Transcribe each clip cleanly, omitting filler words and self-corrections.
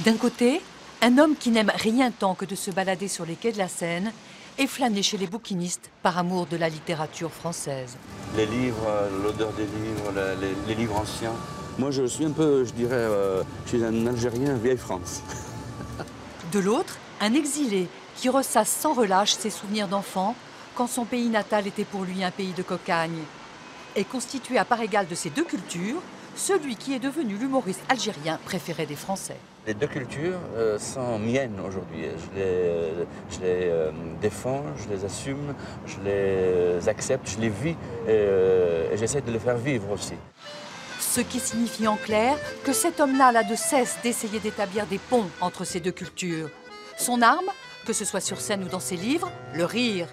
D'un côté, un homme qui n'aime rien tant que de se balader sur les quais de la Seine et flâner chez les bouquinistes par amour de la littérature française. Les livres, l'odeur des livres, les livres anciens. Moi, je suis un peu, je dirais, je suis un Algérien vieille France. De l'autre, un exilé qui ressasse sans relâche ses souvenirs d'enfant quand son pays natal était pour lui un pays de cocagne. Et constitué à part égale de ces deux cultures, celui qui est devenu l'humoriste algérien préféré des Français. Les deux cultures sont miennes aujourd'hui. Je les défends, je les assume, je les accepte, je les vis et j'essaie de les faire vivre aussi. Ce qui signifie en clair que cet homme-là n'a de cesse d'essayer d'établir des ponts entre ces deux cultures. Son arme, que ce soit sur scène ou dans ses livres, le rire.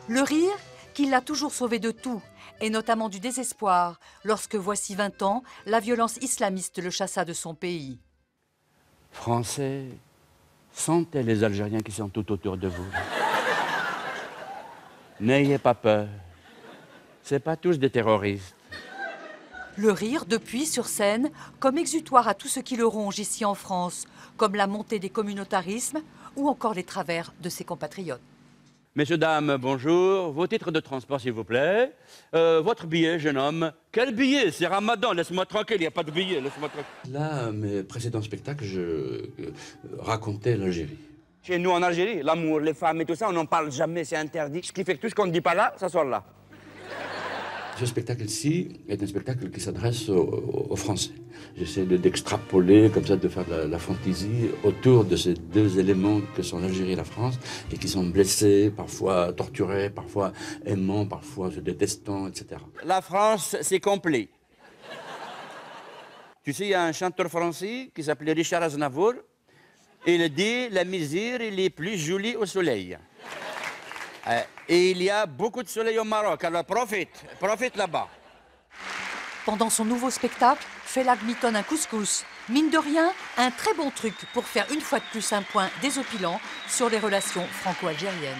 Le rire qui l'a toujours sauvé de tout, et notamment du désespoir, lorsque, voici 20 ans, la violence islamiste le chassa de son pays. Français, sentez les Algériens qui sont tout autour de vous. N'ayez pas peur. Ce n'est pas tous des terroristes. Le rire, depuis, sur scène, comme exutoire à tout ce qui le ronge ici en France, comme la montée des communautarismes ou encore les travers de ses compatriotes. Messieurs, dames, bonjour. Vos titres de transport, s'il vous plaît. Votre billet, jeune homme. Quel billet? C'est Ramadan, laisse-moi tranquille, il n'y a pas de billet, laisse-moi tranquille. Là, mes précédents spectacles, je racontais l'Algérie. Chez nous, en Algérie, l'amour, les femmes et tout ça, on n'en parle jamais, c'est interdit. Ce qui fait que tout ce qu'on ne dit pas là, ça sort là. Ce spectacle-ci est un spectacle qui s'adresse aux Français. J'essaie d'extrapoler, comme ça, de faire de la fantaisie autour de ces deux éléments que sont l'Algérie et la France, et qui sont blessés, parfois torturés, parfois aimants, parfois se détestant, etc. La France, c'est complet. Tu sais, il y a un chanteur français qui s'appelait Richard Aznavour. Il dit « La misère, elle est plus jolie au soleil ». Et il y a beaucoup de soleil au Maroc, alors profite là-bas. Pendant son nouveau spectacle, Felak mitonne un couscous. Mine de rien, un très bon truc pour faire une fois de plus un point désopilant sur les relations franco-algériennes.